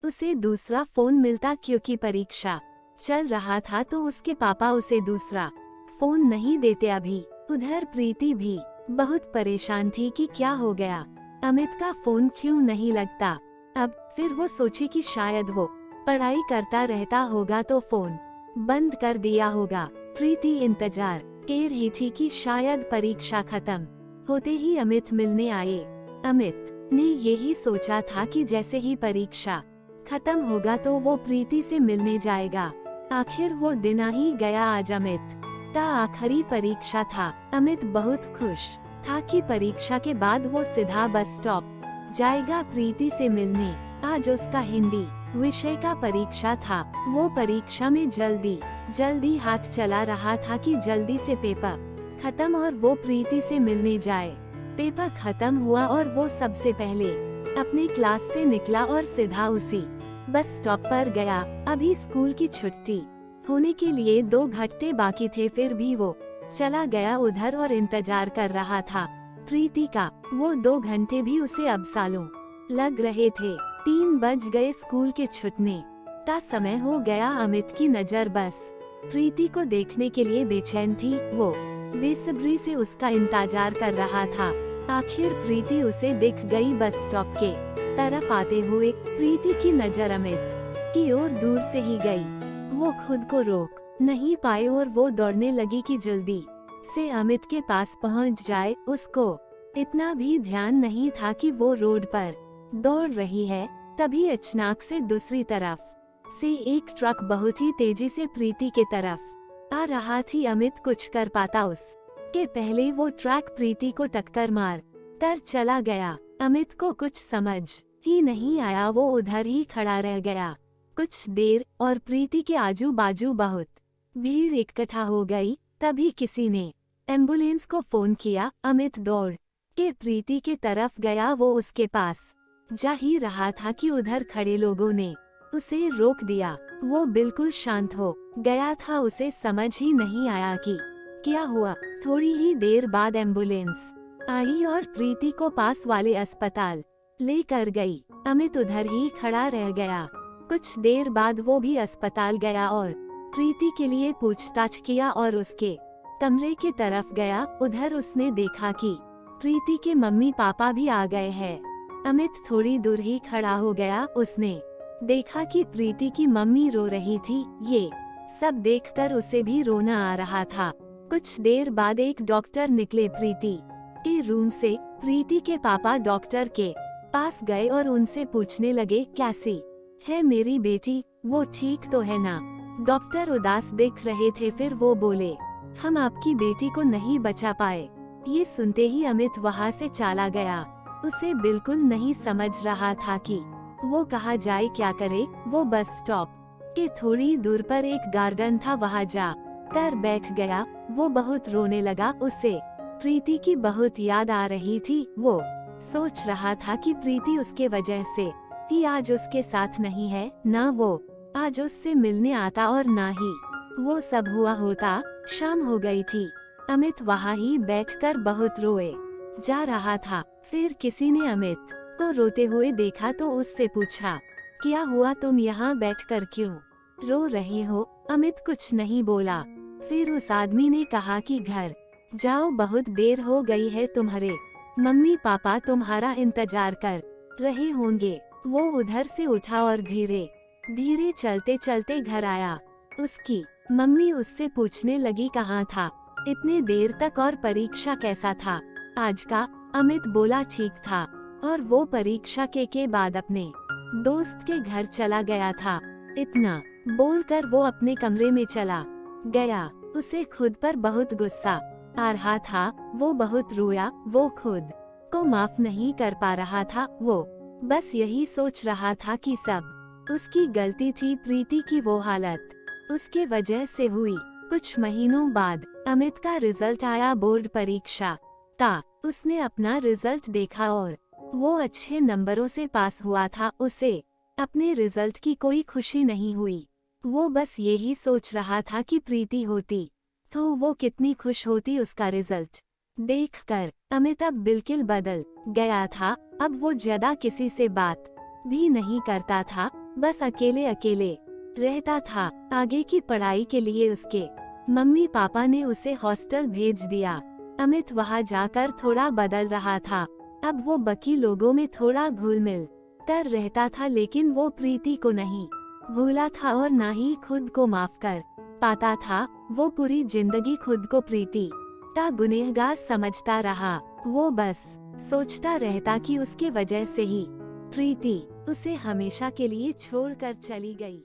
उसे दूसरा फोन मिलता क्योंकि परीक्षा चल रहा था तो उसके पापा उसे दूसरा फोन नहीं देते अभी। उधर प्रीति भी बहुत परेशान थी कि क्या हो गया, अमित का फोन क्यों नहीं लगता। अब फिर वो सोची कि शायद वो पढ़ाई करता रहता होगा तो फोन बंद कर दिया होगा। प्रीति इंतजार कर रही थी कि शायद परीक्षा खत्म होते ही अमित मिलने आए। अमित ने यही सोचा था कि जैसे ही परीक्षा खत्म होगा तो वो प्रीति से मिलने जाएगा। आखिर वो दिन आ ही गया। आज अमित का आखिरी परीक्षा था। अमित बहुत खुश था कि परीक्षा के बाद वो सीधा बस स्टॉप जाएगा प्रीति से मिलने। आज उसका हिंदी विषय का परीक्षा था। वो परीक्षा में जल्दी हाथ चला रहा था कि जल्दी से पेपर खत्म और वो प्रीति से मिलने जाए। पेपर खत्म हुआ और वो सबसे पहले अपनी क्लास से निकला और सीधा उसी बस स्टॉप पर गया। अभी स्कूल की छुट्टी होने के लिए 2 घंटे बाकी थे, फिर भी वो चला गया उधर और इंतजार कर रहा था प्रीति का। वो 2 घंटे भी उसे अब सालों लग रहे थे। 3 बज गए, स्कूल के छूटने का समय हो गया। अमित की नजर बस प्रीति को देखने के लिए बेचैन थी। वो बेसब्री से उसका इंतजार कर रहा था। आखिर प्रीति उसे दिख गई बस स्टॉप के तरफ आते हुए। प्रीति की नजर अमित की ओर दूर से ही गई। वो खुद को रोक नहीं पाए और वो दौड़ने लगी कि जल्दी से अमित के पास पहुंच जाए। उसको इतना भी ध्यान नहीं था कि वो रोड पर दौड़ रही है। तभी अचानक से दूसरी तरफ से एक ट्रक बहुत ही तेजी से प्रीति के तरफ आ रहा थी। अमित कुछ कर पाता उसके पहले वो ट्रक प्रीति को टक्कर मार कर चला गया। अमित को कुछ समझ ही नहीं आया। वो उधर ही खड़ा रह गया कुछ देर और प्रीति के आजू बाजू बहुत भीड़ इकट्ठा हो गई। तभी किसी ने एम्बुलेंस को फोन किया। अमित दौड़ के प्रीति के तरफ गया। वो उसके पास जा ही रहा था कि उधर खड़े लोगों ने उसे रोक दिया। वो बिल्कुल शांत हो गया था। उसे समझ ही नहीं आया कि क्या हुआ। थोड़ी ही देर बाद एम्बुलेंस आई और प्रीति को पास वाले अस्पताल लेकर गई। अमित उधर ही खड़ा रह गया। कुछ देर बाद वो भी अस्पताल गया और प्रीति के लिए पूछताछ किया और उसके कमरे की तरफ गया। उधर उसने देखा कि प्रीति के मम्मी पापा भी आ गए हैं। अमित थोड़ी दूर ही खड़ा हो गया। उसने देखा कि प्रीति की मम्मी रो रही थी। ये सब देखकर उसे भी रोना आ रहा था। कुछ देर बाद एक डॉक्टर निकले प्रीति के रूम से। प्रीति के पापा डॉक्टर के पास गए और उनसे पूछने लगे, कैसी है मेरी बेटी, वो ठीक तो है ना। डॉक्टर उदास दिख रहे थे। फिर वो बोले, हम आपकी बेटी को नहीं बचा पाए। ये सुनते ही अमित वहाँ से चला गया। उसे बिल्कुल नहीं समझ रहा था कि वो कहाँ जाए, क्या करे। वो बस स्टॉप के थोड़ी दूर पर एक गार्डन था, वहाँ जा कर बैठ गया। वो बहुत रोने लगा। उसे प्रीति की बहुत याद आ रही थी। वो सोच रहा था कि प्रीति उसके वजह से ही आज उसके साथ नहीं है। ना वो आज उससे मिलने आता और ना ही वो सब हुआ होता। शाम हो गई थी। अमित वहाँ ही बैठकर बहुत रोए जा रहा था। फिर किसी ने अमित को रोते हुए देखा तो उससे पूछा, क्या हुआ, तुम यहाँ बैठकर क्यों रो रहे हो। अमित कुछ नहीं बोला। फिर उस आदमी ने कहा कि घर जाओ, बहुत देर हो गई है, तुम्हारे मम्मी पापा तुम्हारा इंतजार कर रहे होंगे। वो उधर से उठा और धीरे धीरे चलते चलते घर आया। उसकी मम्मी उससे पूछने लगी, कहाँ था इतने देर तक और परीक्षा कैसा था आज का। अमित बोला, ठीक था, और वो परीक्षा के बाद अपने दोस्त के घर चला गया था। इतना बोलकर वो अपने कमरे में चला गया। उसे खुद पर बहुत गुस्सा आ रहा था। वो बहुत रोया। वो खुद को माफ नहीं कर पा रहा था। वो बस यही सोच रहा था कि सब उसकी गलती थी। प्रीति की वो हालत उसके वजह से हुई। कुछ महीनों बाद अमित का रिजल्ट आया, बोर्ड परीक्षा का। उसने अपना रिजल्ट देखा और वो अच्छे नंबरों से पास हुआ था। उसे अपने रिजल्ट की कोई खुशी नहीं हुई। वो बस यही सोच रहा था कि प्रीति होती तो वो कितनी खुश होती उसका रिजल्ट देखकर। अमित अब बिल्कुल बदल गया था। अब वो ज्यादा किसी से बात भी नहीं करता था। बस अकेले अकेले रहता था। आगे की पढ़ाई के लिए उसके मम्मी पापा ने उसे हॉस्टल भेज दिया। अमित वहां जाकर थोड़ा बदल रहा था। अब वो बाकी लोगों में थोड़ा घुल मिल कर रहता था, लेकिन वो प्रीति को नहीं भूला था और ना ही खुद को माफ कर पाता था। वो पूरी जिंदगी खुद को प्रीति का गुनहगार समझता रहा। वो बस सोचता रहता कि उसके वजह से ही प्रीति उसे हमेशा के लिए छोड़कर चली गई।